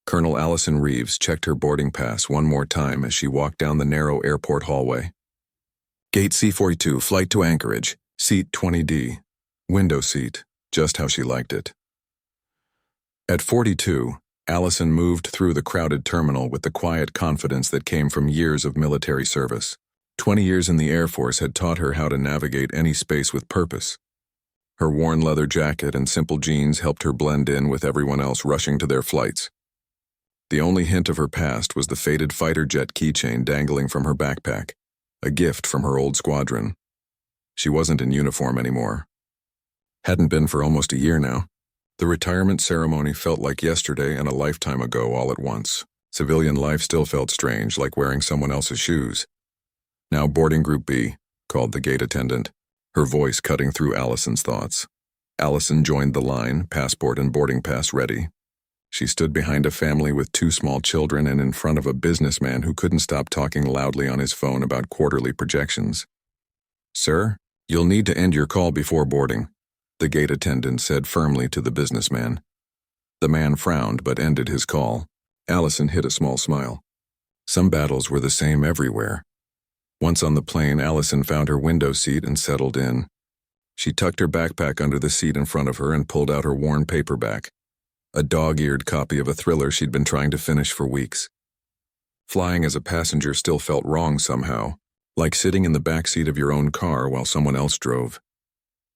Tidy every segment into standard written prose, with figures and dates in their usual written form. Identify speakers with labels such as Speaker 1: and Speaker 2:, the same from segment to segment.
Speaker 1: Colonel Allison Reeves checked her boarding pass one more time as she walked down the narrow airport hallway. Gate C-42, flight to Anchorage, seat 20D. Window seat, just how she liked it. At 42, Allison moved through the crowded terminal with the quiet confidence that came from years of military service. 20 years in the Air Force had taught her how to navigate any space with purpose. Her worn leather jacket and simple jeans helped her blend in with everyone else rushing to their flights. The only hint of her past was the faded fighter jet keychain dangling from her backpack, a gift from her old squadron. She wasn't in uniform anymore. Hadn't been for almost a year now. The retirement ceremony felt like yesterday and a lifetime ago all at once. Civilian life still felt strange, like wearing someone else's shoes. "Now boarding Group B," called the gate attendant, her voice cutting through Allison's thoughts. Allison joined the line, passport and boarding pass ready. She stood behind a family with 2 small children and in front of a businessman who couldn't stop talking loudly on his phone about quarterly projections. "Sir, you'll need to end your call before boarding," the gate attendant said firmly to the businessman. The man frowned but ended his call. Allison hid a small smile. Some battles were the same everywhere. Once on the plane, Allison found her window seat and settled in. She tucked her backpack under the seat in front of her and pulled out her worn paperback, a dog-eared copy of a thriller she'd been trying to finish for weeks. Flying as a passenger still felt wrong somehow, like sitting in the back seat of your own car while someone else drove.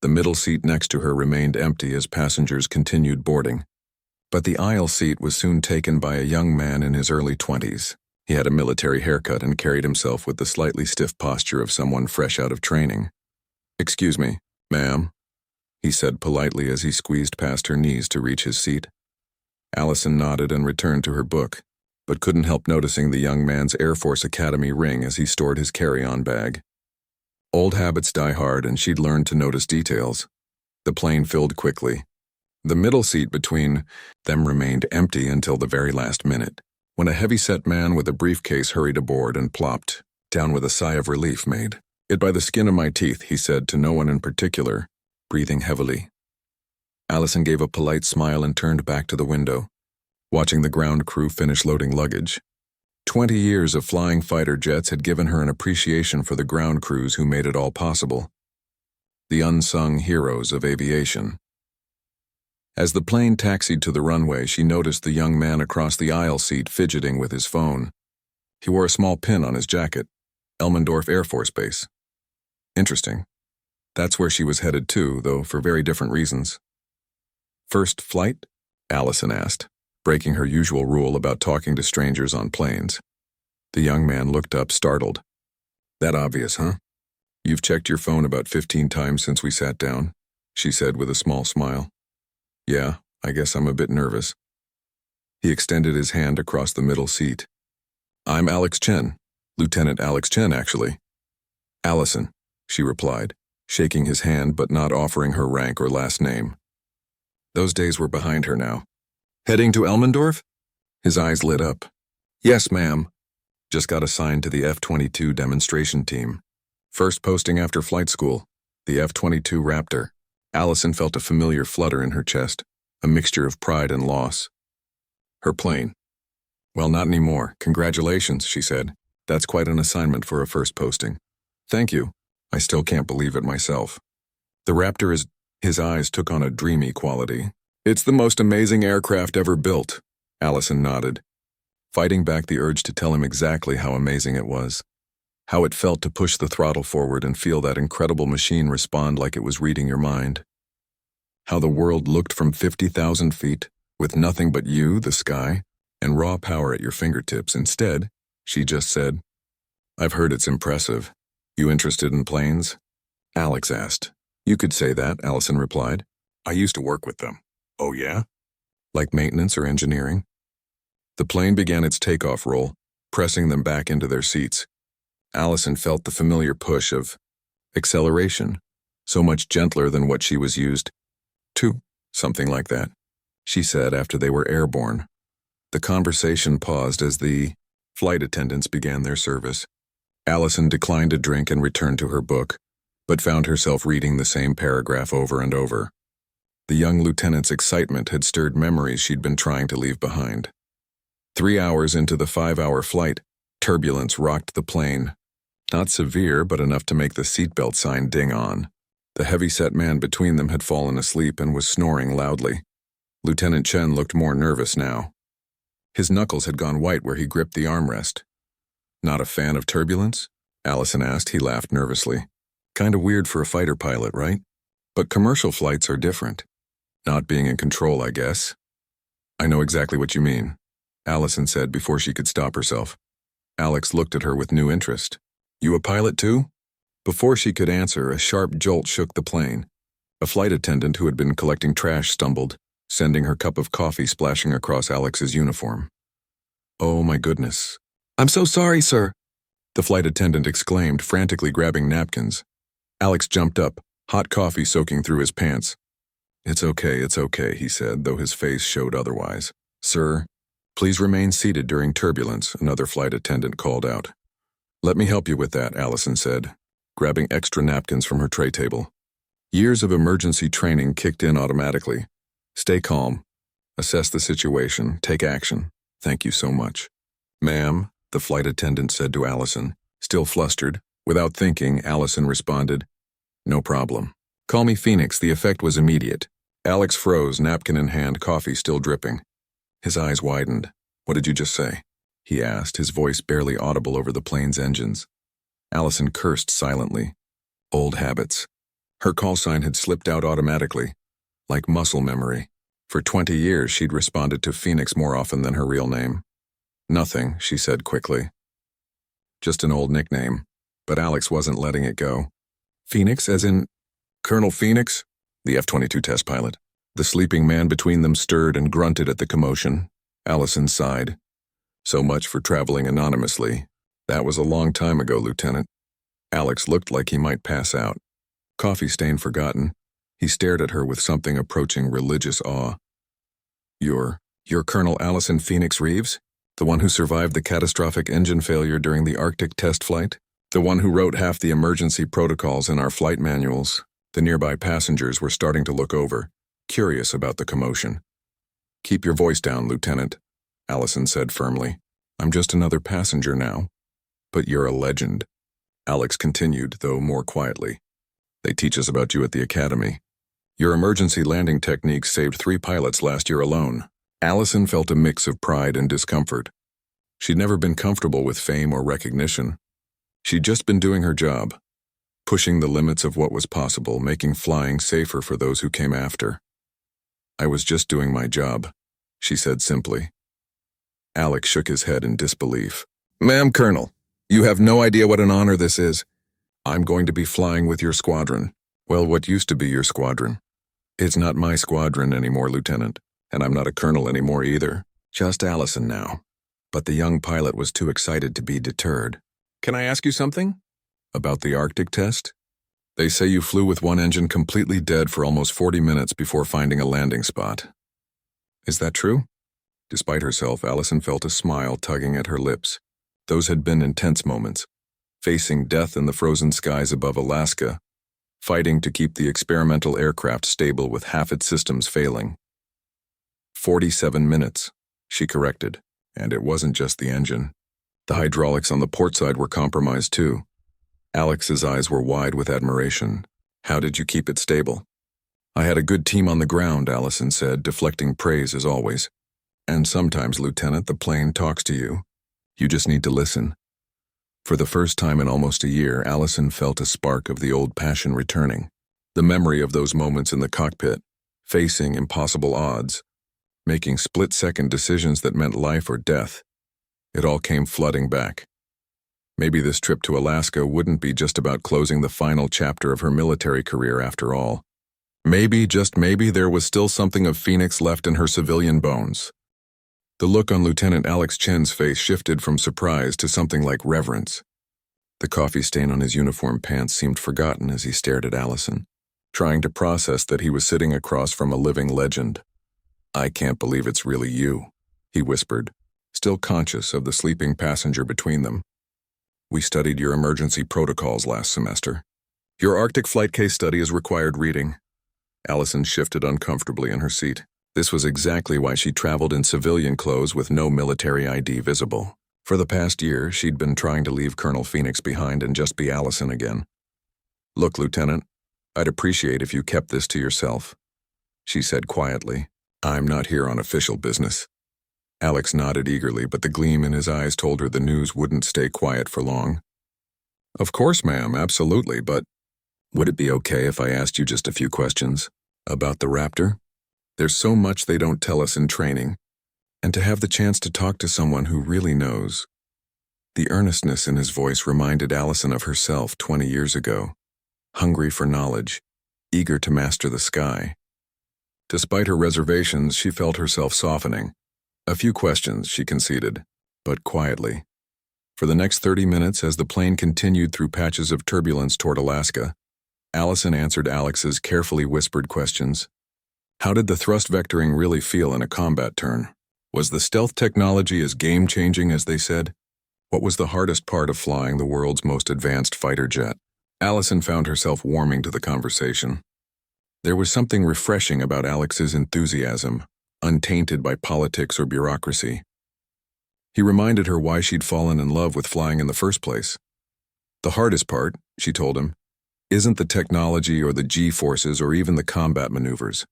Speaker 1: The middle seat next to her remained empty as passengers continued boarding. But the aisle seat was soon taken by a young man in his early 20s. He had a military haircut and carried himself with the slightly stiff posture of someone fresh out of training. "Excuse me, ma'am," he said politely as he squeezed past her knees to reach his seat. Allison nodded and returned to her book, but couldn't help noticing the young man's Air Force Academy ring as he stored his carry-on bag. Old habits die hard, and she'd learned to notice details. The plane filled quickly. The middle seat between them remained empty until the very last minute, when a heavy-set man with a briefcase hurried aboard and plopped down with a sigh of relief made. "It by the skin of my teeth," he said to no one in particular, breathing heavily. Allison gave a polite smile and turned back to the window, watching the ground crew finish loading luggage. 20 years of flying fighter jets had given her an appreciation for the ground crews who made it all possible. The unsung heroes of aviation. As the plane taxied to the runway, she noticed the young man across the aisle seat fidgeting with his phone. He wore a small pin on his jacket, Elmendorf Air Force Base. Interesting. That's where she was headed to, though for very different reasons. "First flight?" Allison asked, breaking her usual rule about talking to strangers on planes. The young man looked up, startled. "That obvious, huh? You've checked your phone about 15 times since we sat down," she said with a small smile. "Yeah, I guess I'm a bit nervous." He extended his hand across the middle seat. "I'm Alex Chen, Lieutenant Alex Chen, actually." "Allison," she replied, shaking his hand but not offering her rank or last name. Those days were behind her now. "Heading to Elmendorf?" His eyes lit up. "Yes, ma'am. Just got assigned to the F-22 demonstration team. First posting after flight school, the F-22 Raptor." Allison felt a familiar flutter in her chest, a mixture of pride and loss. Her plane. "Well, not anymore. Congratulations," she said. "That's quite an assignment for a first posting." "Thank you. I still can't believe it myself." "The Raptor is..." His eyes took on a dreamy quality. "It's the most amazing aircraft ever built," Allison nodded, fighting back the urge to tell him exactly how amazing it was. How it felt to push the throttle forward and feel that incredible machine respond like it was reading your mind. How the world looked from 50,000 feet, with nothing but you, the sky, and raw power at your fingertips. Instead, she just said, "I've heard it's impressive. You interested in planes?" Alex asked. "You could say that," Allison replied. "I used to work with them." "Oh yeah? Like maintenance or engineering?" The plane began its takeoff roll, pressing them back into their seats. Allison felt the familiar push of acceleration, so much gentler than what she was used to. "Something like that," she said after they were airborne. The conversation paused as the flight attendants began their service. Allison declined a drink and returned to her book, but found herself reading the same paragraph over and over. The young lieutenant's excitement had stirred memories she'd been trying to leave behind. 3 hours into the 5-hour flight, turbulence rocked the plane. Not severe, but enough to make the seatbelt sign ding on. The heavy-set man between them had fallen asleep and was snoring loudly. Lieutenant Chen looked more nervous now. His knuckles had gone white where he gripped the armrest. "Not a fan of turbulence?" Allison asked. He laughed nervously. "Kinda weird for a fighter pilot, right? But commercial flights are different. Not being in control, I guess." "I know exactly what you mean," Allison said before she could stop herself. Alex looked at her with new interest. "You a pilot too?" Before she could answer, a sharp jolt shook the plane. A flight attendant who had been collecting trash stumbled, sending her cup of coffee splashing across Alex's uniform. "Oh my goodness." "I'm so sorry, sir," the flight attendant exclaimed, frantically grabbing napkins. Alex jumped up, hot coffee soaking through his pants. It's okay, he said, though his face showed otherwise. "Sir, please remain seated during turbulence," another flight attendant called out. "Let me help you with that," Allison said, grabbing extra napkins from her tray table. Years of emergency training kicked in automatically. Stay calm. Assess the situation. Take action. Thank you so much. "Ma'am," the flight attendant said to Allison, still flustered. Without thinking, Allison responded, "No problem. Call me Phoenix." The effect was immediate. Alex froze, napkin in hand, coffee still dripping. His eyes widened. "What did you just say?" he asked, his voice barely audible over the plane's engines. Allison cursed silently. Old habits. Her call sign had slipped out automatically, like muscle memory. For 20 years, she'd responded to Phoenix more often than her real name. "Nothing," she said quickly. "Just an old nickname." But Alex wasn't letting it go. "Phoenix, as in Colonel Phoenix?" The F-22 test pilot. The sleeping man between them stirred and grunted at the commotion. Allison sighed. "So much for traveling anonymously. That was a long time ago, Lieutenant." Alex looked like he might pass out. Coffee stain forgotten, he stared at her with something approaching religious awe. You're Colonel Allison Phoenix Reeves? The one who survived the catastrophic engine failure during the Arctic test flight? The one who wrote half the emergency protocols in our flight manuals?" The nearby passengers were starting to look over, curious about the commotion. "Keep your voice down, Lieutenant," Allison said firmly. "I'm just another passenger now." "But you're a legend," Alex continued, though more quietly. "They teach us about you at the academy. Your emergency landing techniques saved 3 pilots last year alone." Allison felt a mix of pride and discomfort. She'd never been comfortable with fame or recognition. She'd just been doing her job, pushing the limits of what was possible, making flying safer for those who came after. "I was just doing my job," she said simply. Alex shook his head in disbelief. "Ma'am, Colonel, you have no idea what an honor this is. I'm going to be flying with your squadron." "Well, what used to be your squadron?" "It's not my squadron anymore, Lieutenant, and I'm not a colonel anymore either. Just Allison now." But the young pilot was too excited to be deterred. "Can I ask you something?" "About the Arctic test? They say you flew with one engine completely dead for almost 40 minutes before finding a landing spot. Is that true?" Despite herself, Allison felt a smile tugging at her lips. Those had been intense moments. Facing death in the frozen skies above Alaska, fighting to keep the experimental aircraft stable with half its systems failing. 47 minutes, she corrected, and it wasn't just the engine. The hydraulics on the port side were compromised too. Alex's eyes were wide with admiration. "How did you keep it stable?" "I had a good team on the ground," Allison said, deflecting praise as always. "And sometimes, Lieutenant, the plane talks to you. You just need to listen." For the first time in almost a year, Allison felt a spark of the old passion returning. The memory of those moments in the cockpit, facing impossible odds, making split-second decisions that meant life or death. It all came flooding back. Maybe this trip to Alaska wouldn't be just about closing the final chapter of her military career after all. Maybe, just maybe, there was still something of Phoenix left in her civilian bones. The look on Lieutenant Alex Chen's face shifted from surprise to something like reverence. The coffee stain on his uniform pants seemed forgotten as he stared at Allison, trying to process that he was sitting across from a living legend. "I can't believe it's really you," he whispered, still conscious of the sleeping passenger between them. "We studied your emergency protocols last semester. Your Arctic flight case study is required reading." Allison shifted uncomfortably in her seat. This was exactly why she traveled in civilian clothes with no military ID visible. For the past year, she'd been trying to leave Colonel Phoenix behind and just be Allison again. "Look, Lieutenant, I'd appreciate if you kept this to yourself," she said quietly. "I'm not here on official business." Alex nodded eagerly, but the gleam in his eyes told her the news wouldn't stay quiet for long. "Of course, ma'am, absolutely, but would it be okay if I asked you just a few questions about the Raptor? There's so much they don't tell us in training, and to have the chance to talk to someone who really knows." The earnestness in his voice reminded Allison of herself 20 years ago, hungry for knowledge, eager to master the sky. Despite her reservations, she felt herself softening. "A few questions," she conceded, but quietly. For the next 30 minutes, as the plane continued through patches of turbulence toward Alaska, Allison answered Alex's carefully whispered questions. How did the thrust vectoring really feel in a combat turn? Was the stealth technology as game-changing as they said? What was the hardest part of flying the world's most advanced fighter jet? Allison found herself warming to the conversation. There was something refreshing about Alex's enthusiasm, untainted by politics or bureaucracy. He reminded her why she'd fallen in love with flying in the first place. "The hardest part," she told him, "isn't the technology or the G-forces or even the combat maneuvers.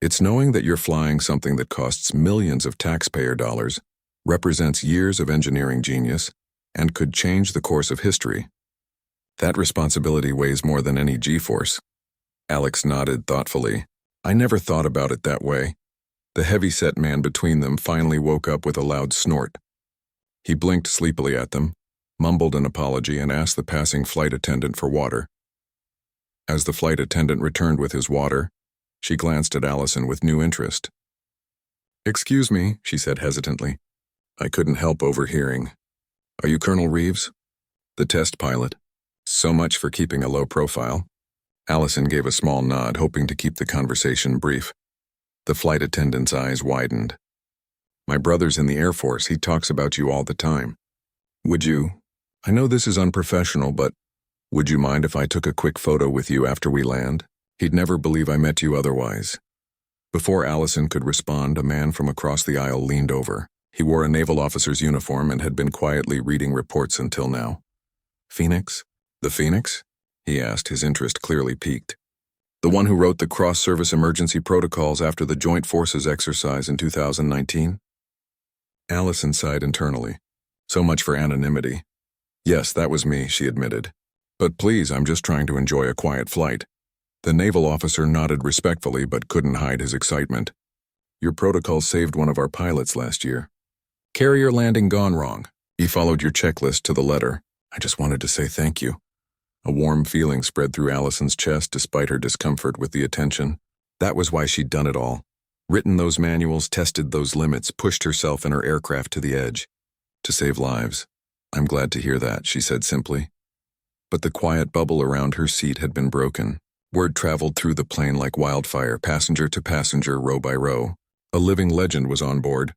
Speaker 1: It's knowing that you're flying something that costs millions of taxpayer dollars, represents years of engineering genius, and could change the course of history. That responsibility weighs more than any G-force." Alex nodded thoughtfully. "I never thought about it that way." The heavy-set man between them finally woke up with a loud snort. He blinked sleepily at them, mumbled an apology, and asked the passing flight attendant for water. As the flight attendant returned with his water, she glanced at Allison with new interest. "Excuse me," she said hesitantly. "I couldn't help overhearing. Are you Colonel Reeves? The test pilot? So much for keeping a low profile." Allison gave a small nod, hoping to keep the conversation brief. The flight attendant's eyes widened. "My brother's in the Air Force. He talks about you all the time. I know this is unprofessional, but would you mind if I took a quick photo with you after we land? He'd never believe I met you otherwise." Before Allison could respond, a man from across the aisle leaned over. He wore a naval officer's uniform and had been quietly reading reports until now. "Phoenix? The Phoenix?" he asked, his interest clearly piqued. "The one who wrote the cross-service emergency protocols after the Joint Forces exercise in 2019? Allison sighed internally. So much for anonymity. "Yes, that was me," she admitted. "But please, I'm just trying to enjoy a quiet flight." The naval officer nodded respectfully but couldn't hide his excitement. "Your protocol saved one of our pilots last year. Carrier landing gone wrong. He followed your checklist to the letter. I just wanted to say thank you." A warm feeling spread through Allison's chest despite her discomfort with the attention. That was why she'd done it all. Written those manuals, tested those limits, pushed herself and her aircraft to the edge. To save lives. "I'm glad to hear that," she said simply. But the quiet bubble around her seat had been broken. Word traveled through the plane like wildfire, passenger to passenger, row by row. A living legend was on board.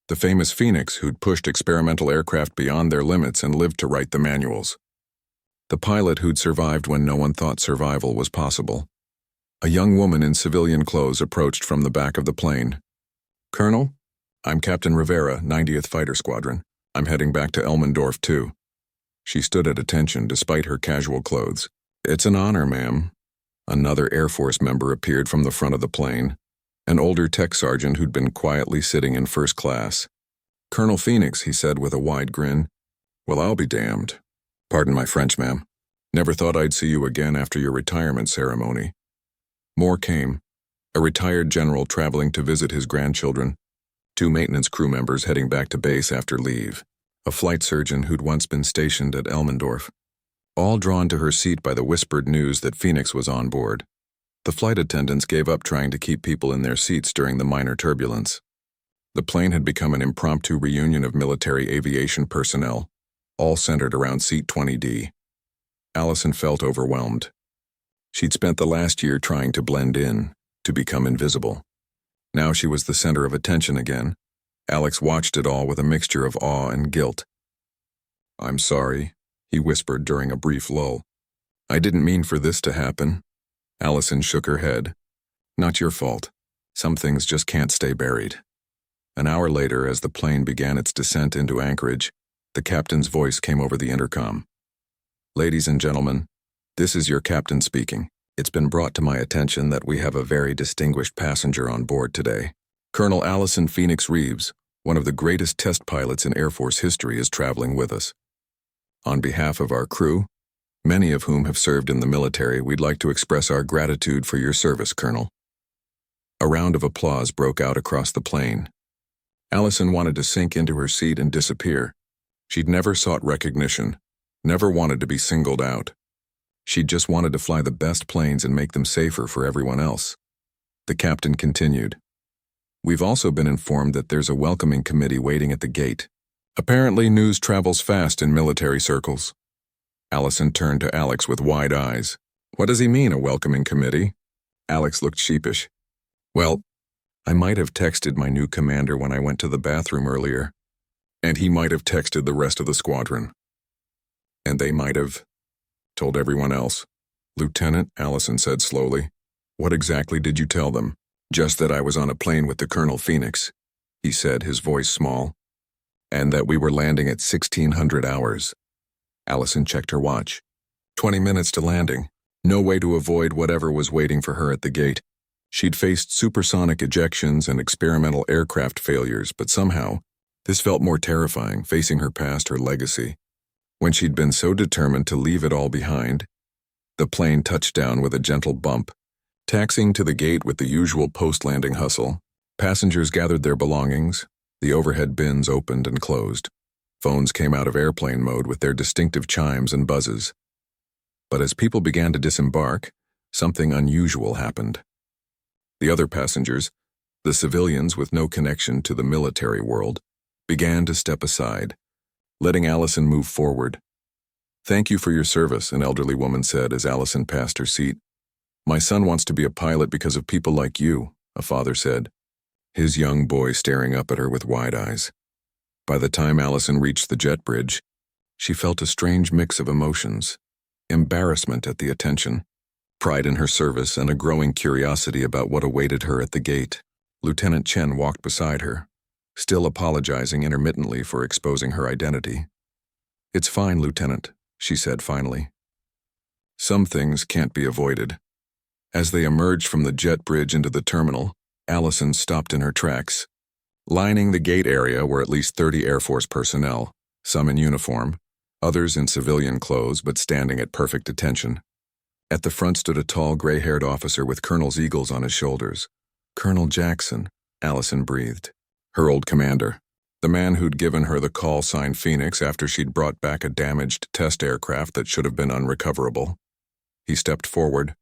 Speaker 1: The famous Phoenix who'd pushed experimental aircraft beyond their limits and lived to write the manuals. The pilot who'd survived when no one thought survival was possible. A young woman in civilian clothes approached from the back of the plane. "Colonel, I'm Captain Rivera, 90th Fighter Squadron. I'm heading back to Elmendorf, too." She stood at attention despite her casual clothes. "It's an honor, ma'am." Another Air Force member appeared from the front of the plane, an older tech sergeant who'd been quietly sitting in first class. "Colonel Phoenix," he said with a wide grin. "Well, I'll be damned. Pardon my French, ma'am. Never thought I'd see you again after your retirement ceremony." More came. A retired general traveling to visit his grandchildren, 2 maintenance crew members heading back to base after leave, a flight surgeon who'd once been stationed at Elmendorf, all drawn to her seat by the whispered news that Phoenix was on board. The flight attendants gave up trying to keep people in their seats during the minor turbulence. The plane had become an impromptu reunion of military aviation personnel, all centered around seat 20D. Allison felt overwhelmed. She'd spent the last year trying to blend in, to become invisible. Now she was the center of attention again. Alex watched it all with a mixture of awe and guilt. "I'm sorry," he whispered during a brief lull. "I didn't mean for this to happen." Allison shook her head. "Not your fault. Some things just can't stay buried. An hour later, as the plane began its descent into Anchorage, the captain's voice came over the intercom. "Ladies and gentlemen, this is your captain speaking. It's been brought to my attention that we have a very distinguished passenger on board today. Colonel Allison Phoenix Reeves, one of the greatest test pilots in Air Force history, is traveling with us. On behalf of our crew, many of whom have served in the military, we'd like to express our gratitude for your service, Colonel." A round of applause broke out across the plane. Allison wanted to sink into her seat and disappear. She'd never sought recognition, never wanted to be singled out. She just wanted to fly the best planes and make them safer for everyone else. The captain continued. "We've also been informed that there's a welcoming committee waiting at the gate. Apparently, news travels fast in military circles." Allison turned to Alex with wide eyes. "What does he mean, a welcoming committee?" Alex looked sheepish. "Well, I might have texted my new commander when I went to the bathroom earlier, and he might have texted the rest of the squadron. And they might have told everyone else." "Lieutenant," Allison said slowly, "what exactly did you tell them?" "Just that I was on a plane with the Colonel Phoenix," he said, his voice small, "and that we were landing at 1600 hours. Allison checked her watch. 20 minutes to landing. No way to avoid whatever was waiting for her at the gate. She'd faced supersonic ejections and experimental aircraft failures, but somehow, this felt more terrifying, facing her past, her legacy. When she'd been so determined to leave it all behind, the plane touched down with a gentle bump. Taxiing to the gate with the usual post-landing hustle, passengers gathered their belongings, the overhead bins opened and closed. Phones came out of airplane mode with their distinctive chimes and buzzes. But as people began to disembark, something unusual happened. The other passengers, the civilians with no connection to the military world, began to step aside, letting Allison move forward. "Thank you for your service," an elderly woman said as Allison passed her seat. "My son wants to be a pilot because of people like you," a father said, his young boy staring up at her with wide eyes. By the time Allison reached the jet bridge, she felt a strange mix of emotions: embarrassment at the attention, pride in her service, and a growing curiosity about what awaited her at the gate. Lieutenant Chen walked beside her, still apologizing intermittently for exposing her identity. "It's fine, Lieutenant," she said finally. "Some things can't be avoided." As they emerged from the jet bridge into the terminal, Allison stopped in her tracks. Lining the gate area were at least 30 Air Force personnel, some in uniform, others in civilian clothes but standing at perfect attention. At the front stood a tall, gray-haired officer with Colonel's eagles on his shoulders. "Colonel Jackson," Allison breathed. Her old commander, the man who'd given her the call sign Phoenix after she'd brought back a damaged test aircraft that should have been unrecoverable. He stepped forward,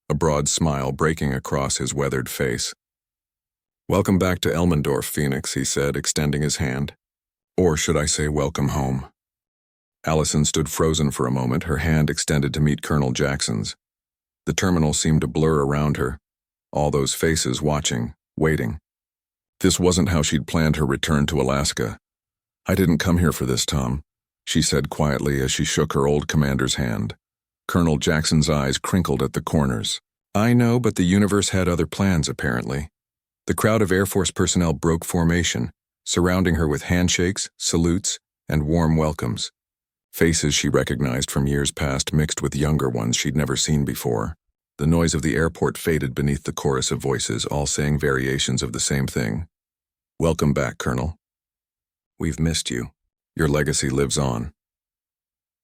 Speaker 1: a broad smile breaking across his weathered face. "Welcome back to Elmendorf, Phoenix," he said, extending his hand. "Or should I say welcome home?" Allison stood frozen for a moment, her hand extended to meet Colonel Jackson's. The terminal seemed to blur around her, all those faces watching, waiting. This wasn't how she'd planned her return to Alaska. "I didn't come here for this, Tom," she said quietly as she shook her old commander's hand. Colonel Jackson's eyes crinkled at the corners. "I know, but the universe had other plans, apparently." The crowd of Air Force personnel broke formation, surrounding her with handshakes, salutes, and warm welcomes. Faces she recognized from years past mixed with younger ones she'd never seen before. The noise of the airport faded beneath the chorus of voices, all saying variations of the same thing. "Welcome back, Colonel. We've missed you. Your legacy lives on."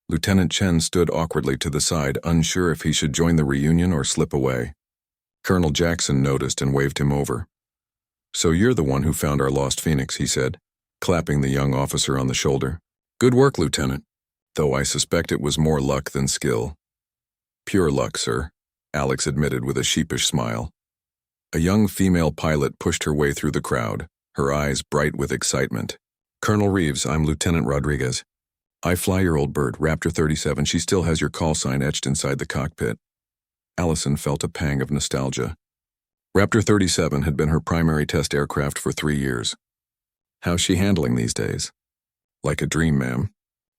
Speaker 1: Lieutenant Chen stood awkwardly to the side, unsure if he should join the reunion or slip away. Colonel Jackson noticed and waved him over. "So you're the one who found our lost Phoenix," he said, clapping the young officer on the shoulder. "Good work, Lieutenant, though I suspect it was more luck than skill." "Pure luck, sir," Alex admitted with a sheepish smile. A young female pilot pushed her way through the crowd, her eyes bright with excitement. "Colonel Reeves, I'm Lieutenant Rodriguez. I fly your old bird, Raptor 37. She still has your call sign etched inside the cockpit." Allison felt a pang of nostalgia. Raptor 37 had been her primary test aircraft for 3 years. "How's she handling these days?" "Like a dream, ma'am.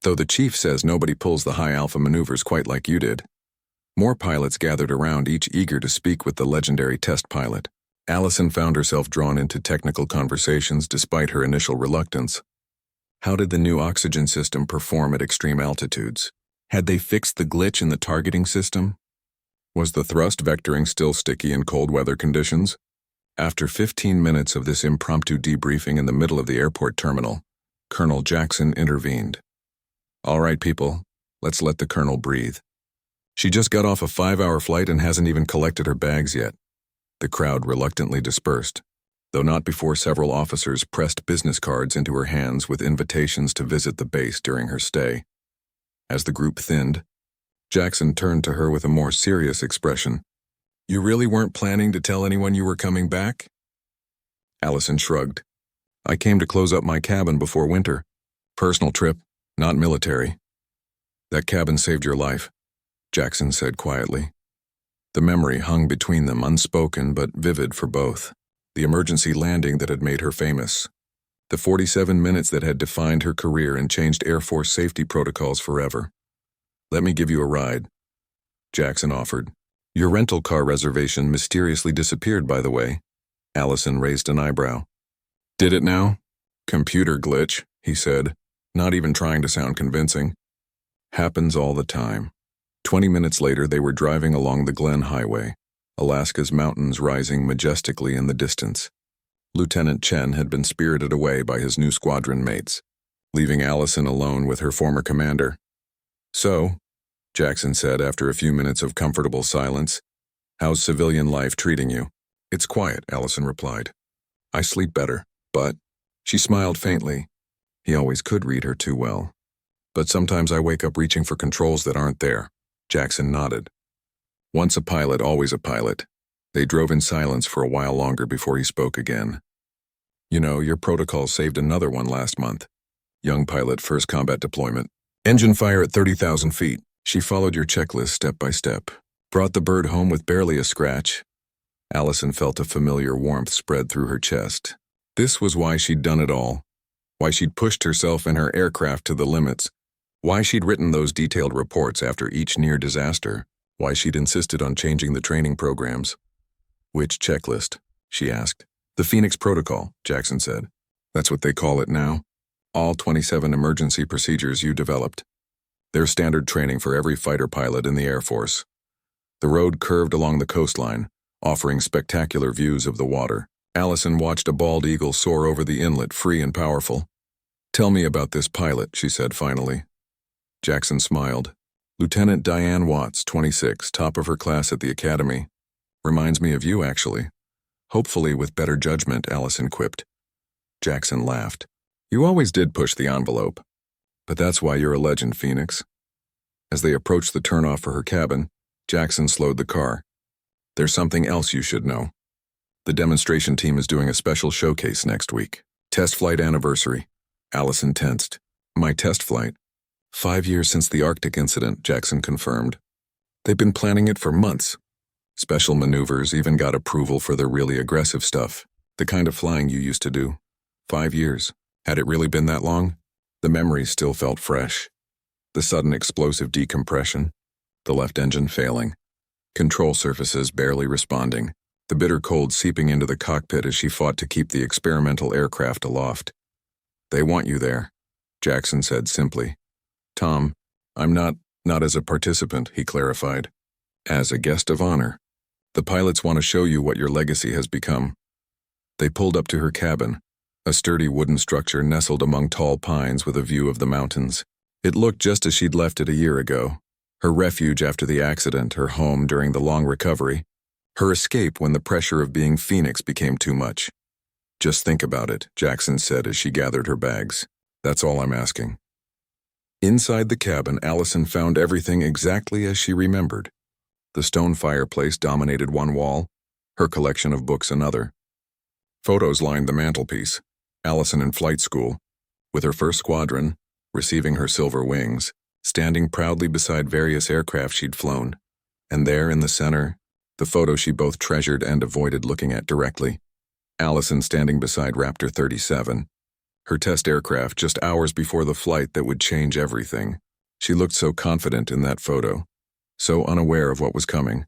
Speaker 1: Though the chief says nobody pulls the high alpha maneuvers quite like you did." More pilots gathered around, each eager to speak with the legendary test pilot. Allison found herself drawn into technical conversations despite her initial reluctance. How did the new oxygen system perform at extreme altitudes? Had they fixed the glitch in the targeting system? Was the thrust vectoring still sticky in cold weather conditions? After 15 minutes of this impromptu debriefing in the middle of the airport terminal, Colonel Jackson intervened. "All right, people, let's let the colonel breathe. She just got off a 5-hour flight and hasn't even collected her bags yet." The crowd reluctantly dispersed, though not before several officers pressed business cards into her hands with invitations to visit the base during her stay. As the group thinned, Jackson turned to her with a more serious expression. "You really weren't planning to tell anyone you were coming back?" Allison shrugged. "I came to close up my cabin before winter. Personal trip, not military." "That cabin saved your life," Jackson said quietly. The memory hung between them, unspoken but vivid for both. The emergency landing that had made her famous. The 47 minutes that had defined her career and changed Air Force safety protocols forever. "Let me give you a ride," Jackson offered. "Your rental car reservation mysteriously disappeared, by the way." Allison raised an eyebrow. "Did it now?" "Computer glitch," he said, not even trying to sound convincing. "Happens all the time." 20 minutes later, they were driving along the Glen Highway, Alaska's mountains rising majestically in the distance. Lieutenant Chen had been spirited away by his new squadron mates, leaving Allison alone with her former commander. "So," Jackson said after a few minutes of comfortable silence, "how's civilian life treating you?" "It's quiet," Allison replied. "I sleep better, but—" She smiled faintly. He always could read her too well. "But sometimes I wake up reaching for controls that aren't there." Jackson nodded. Once a pilot, always a pilot. They drove in silence for a while longer before he spoke again. "You know, your protocol saved another one last month. Young pilot, first combat deployment. Engine fire at 30,000 feet. She followed your checklist step by step. Brought the bird home with barely a scratch." Allison felt a familiar warmth spread through her chest. This was why she'd done it all. Why she'd pushed herself and her aircraft to the limits. Why she'd written those detailed reports after each near disaster. Why she'd insisted on changing the training programs. "Which checklist?" she asked. "The Phoenix Protocol," Jackson said. "That's what they call it now. All 27 emergency procedures you developed. They're standard training for every fighter pilot in the Air Force." The road curved along the coastline, offering spectacular views of the water. Allison watched a bald eagle soar over the inlet, free and powerful. "Tell me about this pilot," she said finally. Jackson smiled. "Lieutenant Diane Watts, 26, top of her class at the academy. Reminds me of you, actually." "Hopefully with better judgment," Allison quipped. Jackson laughed. "You always did push the envelope. But that's why you're a legend, Phoenix." As they approached the turnoff for her cabin, Jackson slowed the car. "There's something else you should know. The demonstration team is doing a special showcase next week. Test flight anniversary." Allison tensed. "My test flight?" 5 years since the Arctic incident, Jackson confirmed. "They've been planning it for months. Special maneuvers, even got approval for the really aggressive stuff. The kind of flying you used to do. 5 years. Had it really been that long?" The memory still felt fresh. The sudden explosive decompression. The left engine failing. Control surfaces barely responding. The bitter cold seeping into the cockpit as she fought to keep the experimental aircraft aloft. "They want you there," Jackson said simply. "Tom, I'm not as a participant," he clarified. "As a guest of honor. The pilots want to show you what your legacy has become." They pulled up to her cabin, a sturdy wooden structure nestled among tall pines with a view of the mountains. It looked just as she'd left it a year ago. Her refuge after the accident, her home during the long recovery. Her escape when the pressure of being Phoenix became too much. "Just think about it," Jackson said as she gathered her bags. "That's all I'm asking." Inside the cabin, Allison found everything exactly as she remembered. The stone fireplace dominated one wall, her collection of books another. Photos lined the mantelpiece. Allison in flight school, with her first squadron, receiving her silver wings, standing proudly beside various aircraft she'd flown. And there in the center, the photo she both treasured and avoided looking at directly. Allison standing beside Raptor 37. Her test aircraft just hours before the flight that would change everything. She looked so confident in that photo, so unaware of what was coming.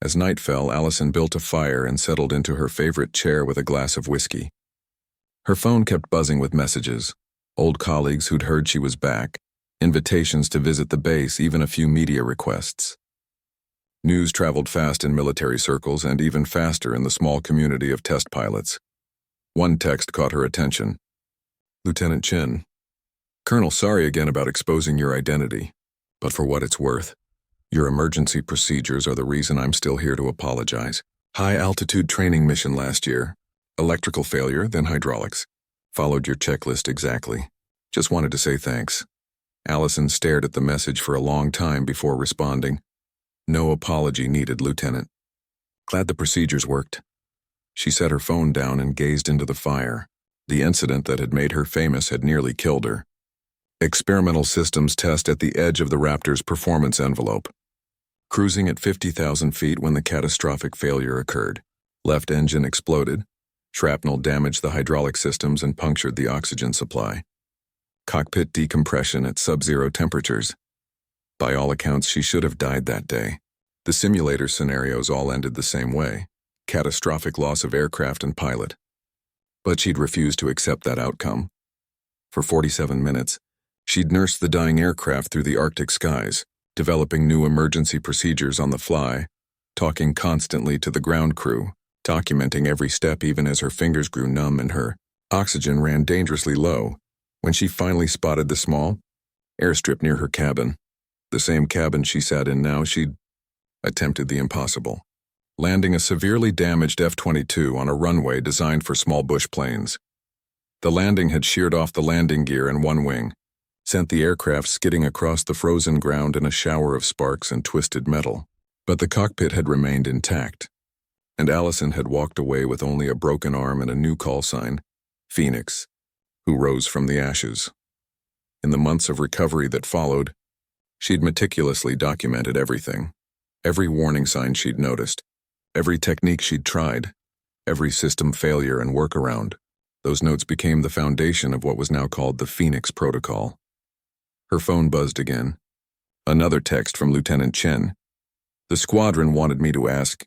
Speaker 1: As night fell, Allison built a fire and settled into her favorite chair with a glass of whiskey. Her phone kept buzzing with messages, old colleagues who'd heard she was back, invitations to visit the base, even a few media requests. News traveled fast in military circles and even faster in the small community of test pilots. One text caught her attention. Lieutenant Chin. Colonel, sorry again about exposing your identity, but for what it's worth, your emergency procedures are the reason I'm still here to apologize. High-altitude training mission last year. Electrical failure, then hydraulics. Followed your checklist exactly. Just wanted to say thanks. Allison stared at the message for a long time before responding. No apology needed, Lieutenant. Glad the procedures worked. She set her phone down and gazed into the fire. The incident that had made her famous had nearly killed her. Experimental systems test at the edge of the Raptor's performance envelope. Cruising at 50,000 feet when the catastrophic failure occurred. Left engine exploded. Shrapnel damaged the hydraulic systems and punctured the oxygen supply. Cockpit decompression at sub-zero temperatures. By all accounts, she should have died that day. The simulator scenarios all ended the same way. Catastrophic loss of aircraft and pilot. But she'd refused to accept that outcome. For 47 minutes, she'd nursed the dying aircraft through the Arctic skies, developing new emergency procedures on the fly, talking constantly to the ground crew, documenting every step even as her fingers grew numb and her oxygen ran dangerously low. When she finally spotted the small airstrip near her cabin, the same cabin she sat in now, she'd attempted the impossible, landing a severely damaged F-22 on a runway designed for small bush planes. The landing had sheared off the landing gear and one wing, sent the aircraft skidding across the frozen ground in a shower of sparks and twisted metal. But the cockpit had remained intact, and Allison had walked away with only a broken arm and a new call sign, Phoenix, who rose from the ashes. In the months of recovery that followed, she'd meticulously documented everything. Every warning sign she'd noticed, every technique she'd tried, every system failure and workaround. Those notes became the foundation of what was now called the Phoenix Protocol. Her phone buzzed again. Another text from Lieutenant Chen. The squadron wanted me to ask,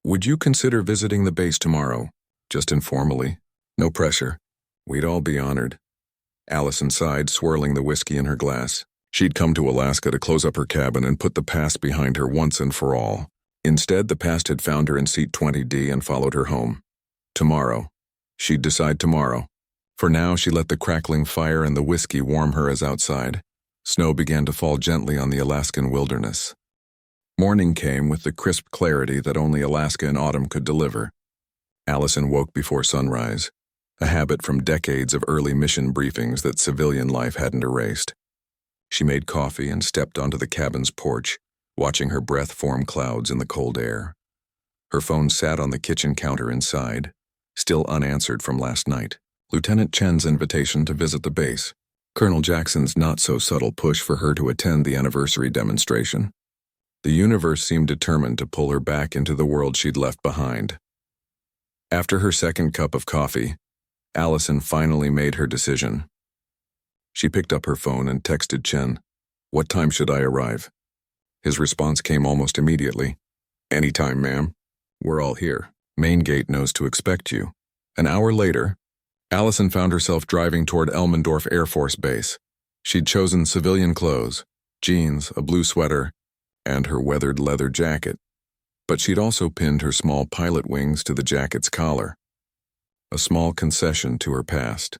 Speaker 1: would you consider visiting the base tomorrow? Just informally. No pressure. We'd all be honored. Allison sighed, swirling the whiskey in her glass. She'd come to Alaska to close up her cabin and put the past behind her once and for all. Instead, the past had found her in seat 20D and followed her home. Tomorrow. She'd decide tomorrow. For now, she let the crackling fire and the whiskey warm her as outside. Snow began to fall gently on the Alaskan wilderness. Morning came with the crisp clarity that only Alaska in autumn could deliver. Allison woke before sunrise, a habit from decades of early mission briefings that civilian life hadn't erased. She made coffee and stepped onto the cabin's porch, watching her breath form clouds in the cold air. Her phone sat on the kitchen counter inside, still unanswered from last night. Lieutenant Chen's invitation to visit the base. Colonel Jackson's not-so-subtle push for her to attend the anniversary demonstration. The universe seemed determined to pull her back into the world she'd left behind. After her second cup of coffee, Allison finally made her decision. She picked up her phone and texted Chen, "What time should I arrive?" His response came almost immediately. "Anytime, ma'am. We're all here. Main gate knows to expect you." An hour later, Allison found herself driving toward Elmendorf Air Force Base. She'd chosen civilian clothes, jeans, a blue sweater, and her weathered leather jacket. But she'd also pinned her small pilot wings to the jacket's collar. A small concession to her past.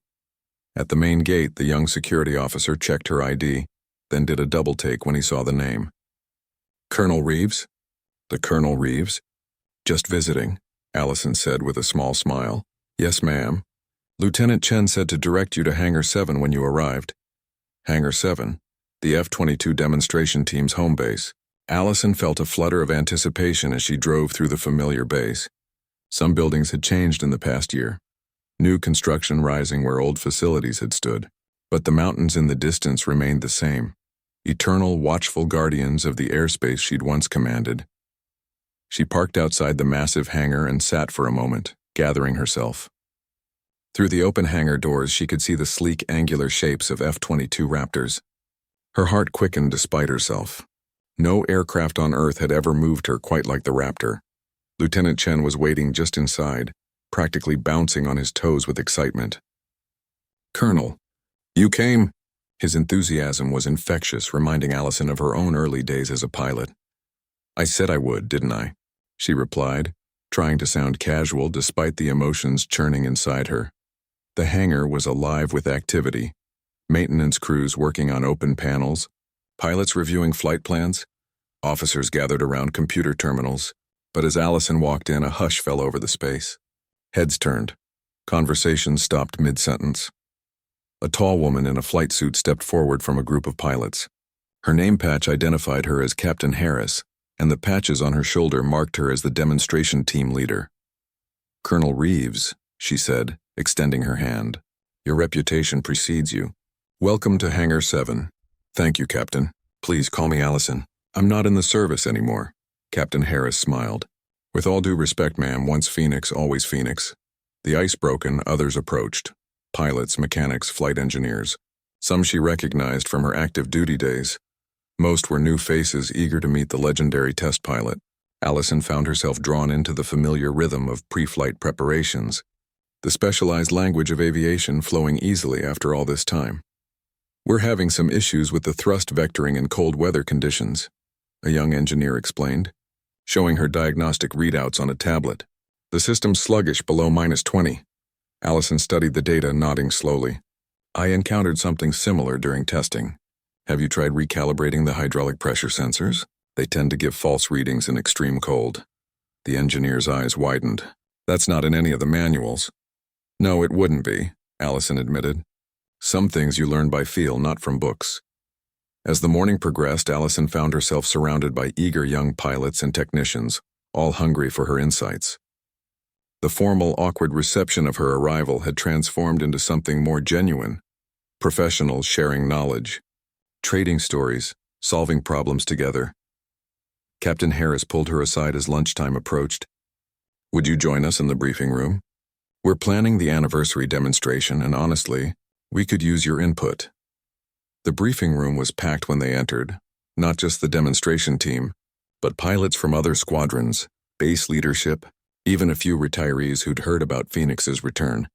Speaker 1: At the main gate, the young security officer checked her ID, then did a double-take when he saw the name. "Colonel Reeves?" "The Colonel Reeves?" "Just visiting," Allison said with a small smile. "Yes, ma'am. Lieutenant Chen said to direct you to Hangar 7 when you arrived." Hangar 7, the F-22 demonstration team's home base. Allison felt a flutter of anticipation as she drove through the familiar base. Some buildings had changed in the past year, new construction rising where old facilities had stood. But the mountains in the distance remained the same, eternal watchful guardians of the airspace she'd once commanded. She parked outside the massive hangar and sat for a moment, gathering herself. Through the open hangar doors, she could see the sleek, angular shapes of F-22 Raptors. Her heart quickened despite herself. No aircraft on Earth had ever moved her quite like the Raptor. Lieutenant Chen was waiting just inside, practically bouncing on his toes with excitement. "Colonel, you came?" His enthusiasm was infectious, reminding Allison of her own early days as a pilot. "I said I would, didn't I?" she replied, trying to sound casual despite the emotions churning inside her. The hangar was alive with activity. Maintenance crews working on open panels, pilots reviewing flight plans, officers gathered around computer terminals. But as Allison walked in, a hush fell over the space. Heads turned. Conversations stopped mid-sentence. A tall woman in a flight suit stepped forward from a group of pilots. Her name patch identified her as Captain Harris, and the patches on her shoulder marked her as the demonstration team leader. "Colonel Reeves," she said, extending her hand. "Your reputation precedes you. Welcome to Hangar 7. "Thank you, Captain. Please call me Allison. I'm not in the service anymore." Captain Harris smiled. "With all due respect, ma'am, once Phoenix, always Phoenix." The ice broken, others approached. Pilots, mechanics, flight engineers. Some she recognized from her active duty days. Most were new faces eager to meet the legendary test pilot. Allison found herself drawn into the familiar rhythm of pre-flight preparations, the specialized language of aviation flowing easily after all this time. "We're having some issues with the thrust vectoring in cold weather conditions," a young engineer explained, showing her diagnostic readouts on a tablet. "The system's sluggish below -20. Allison studied the data, nodding slowly. "I encountered something similar during testing. Have you tried recalibrating the hydraulic pressure sensors? They tend to give false readings in extreme cold." The engineer's eyes widened. "That's not in any of the manuals." "No, it wouldn't be," Allison admitted. "Some things you learn by feel, not from books." As the morning progressed, Allison found herself surrounded by eager young pilots and technicians, all hungry for her insights. The formal, awkward reception of her arrival had transformed into something more genuine. Professionals sharing knowledge, trading stories, solving problems together. Captain Harris pulled her aside as lunchtime approached. "Would you join us in the briefing room? We're planning the anniversary demonstration, and honestly, we could use your input." The briefing room was packed when they entered, not just the demonstration team, but pilots from other squadrons, base leadership, even a few retirees who'd heard about Phoenix's return.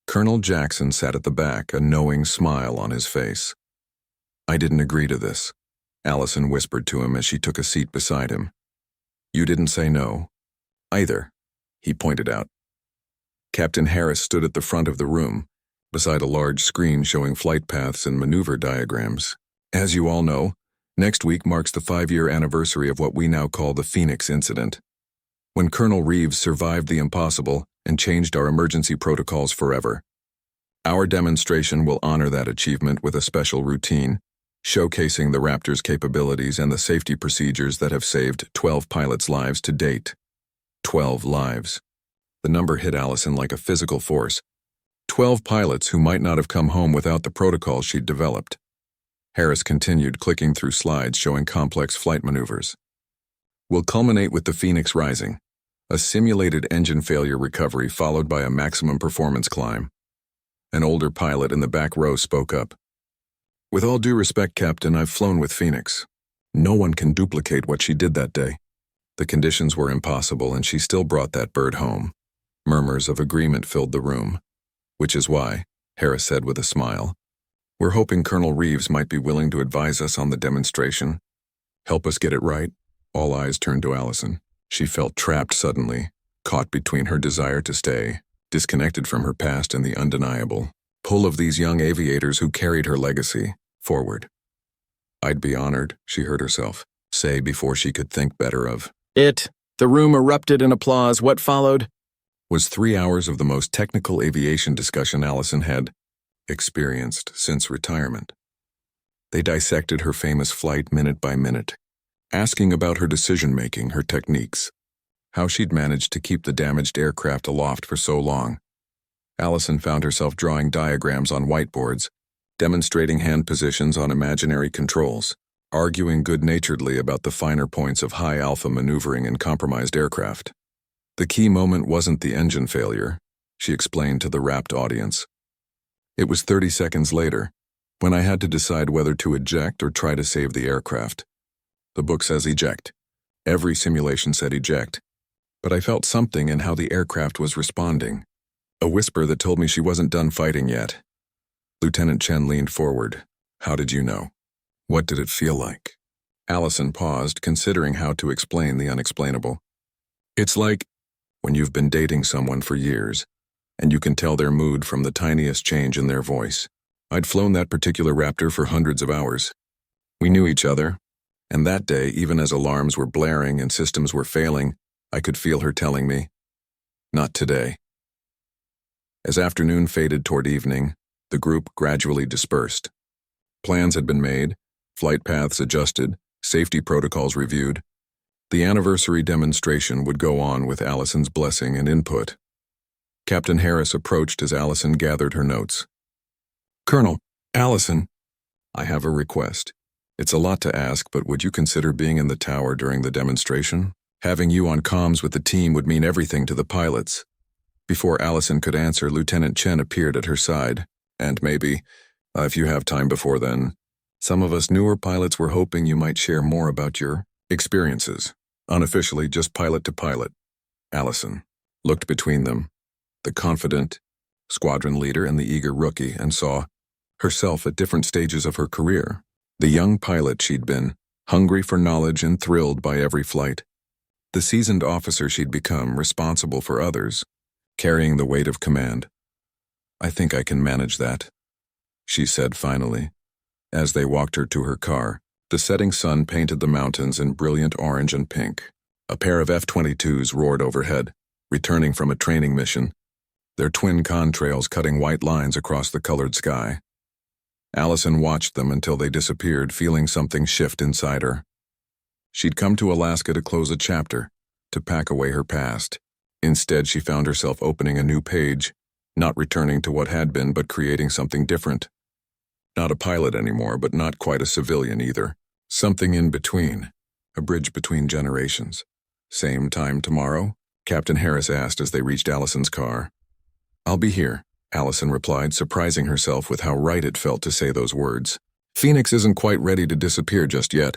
Speaker 1: Colonel Jackson sat at the back, a knowing smile on his face. "I didn't agree to this," Allison whispered to him as she took a seat beside him. "You didn't say no, either," he pointed out. Captain Harris stood at the front of the room, beside a large screen showing flight paths and maneuver diagrams. "As you all know, next week marks the 5-year anniversary of what we now call the Phoenix incident, when Colonel Reeves survived the impossible and changed our emergency protocols forever. Our demonstration will honor that achievement with a special routine, showcasing the Raptor's capabilities and the safety procedures that have saved 12 pilots' lives to date. 12 lives. The number hit Allison like a physical force. 12 pilots who might not have come home without the protocol she'd developed. Harris continued, clicking through slides showing complex flight maneuvers. "Will culminate with the Phoenix rising, a simulated engine failure recovery followed by a maximum performance climb." An older pilot in the back row spoke up. "With all due respect, Captain, I've flown with Phoenix. No one can duplicate what she did that day. The conditions were impossible, and she still brought that bird home." Murmurs of agreement filled the room. "Which is why," Harris said with a smile, "we're hoping Colonel Reeves might be willing to advise us on the demonstration. Help us get it right." All eyes turned to Allison. She felt trapped suddenly, caught between her desire to stay, disconnected from her past, and the undeniable pull of these young aviators who carried her legacy forward. "I'd be honored," she heard herself say before she could think better of it. The room erupted in applause. What followed was 3 hours of the most technical aviation discussion Allison had experienced since retirement. They dissected her famous flight minute by minute, asking about her decision-making, her techniques, how she'd managed to keep the damaged aircraft aloft for so long. Allison found herself drawing diagrams on whiteboards, demonstrating hand positions on imaginary controls, arguing good-naturedly about the finer points of high-alpha maneuvering in compromised aircraft. "The key moment wasn't the engine failure," she explained to the rapt audience. "It was 30 seconds later, when I had to decide whether to eject or try to save the aircraft. The book says eject. Every simulation said eject. But I felt something in how the aircraft was responding. A whisper that told me she wasn't done fighting yet. Lieutenant Chen leaned forward. How did you know? What did it feel like? Allison paused, considering how to explain the unexplainable. It's like when you've been dating someone for years, and you can tell their mood from the tiniest change in their voice. I'd flown that particular Raptor for hundreds of hours. We knew each other, and that day, even as alarms were blaring and systems were failing, I could feel her telling me, not today. As afternoon faded toward evening, the group gradually dispersed. Plans had been made, flight paths adjusted, safety protocols reviewed. The anniversary demonstration would go on with Allison's blessing and input. Captain Harris approached as Allison gathered her notes. Colonel, Allison, I have a request. It's a lot to ask, but would you consider being in the tower during the demonstration? Having you on comms with the team would mean everything to the pilots. Before Allison could answer, Lieutenant Chen appeared at her side. And maybe, if you have time before then, some of us newer pilots were hoping you might share more about your experiences. Unofficially, just pilot to pilot. Allison looked between them, the confident squadron leader and the eager rookie, and saw herself at different stages of her career. The young pilot she'd been, hungry for knowledge and thrilled by every flight. The seasoned officer she'd become, responsible for others, carrying the weight of command. I think I can manage that, she said finally. As they walked her to her car, the setting sun painted the mountains in brilliant orange and pink. A pair of F-22s roared overhead, returning from a training mission, their twin contrails cutting white lines across the colored sky. Allison watched them until they disappeared, feeling something shift inside her. She'd come to Alaska to close a chapter, to pack away her past. Instead, she found herself opening a new page, not returning to what had been, but creating something different. Not a pilot anymore, but not quite a civilian either. Something in between, a bridge between generations. Same time tomorrow? Captain Harris asked as they reached Allison's car. I'll be here, Allison replied, surprising herself with how right it felt to say those words. Phoenix isn't quite ready to disappear just yet.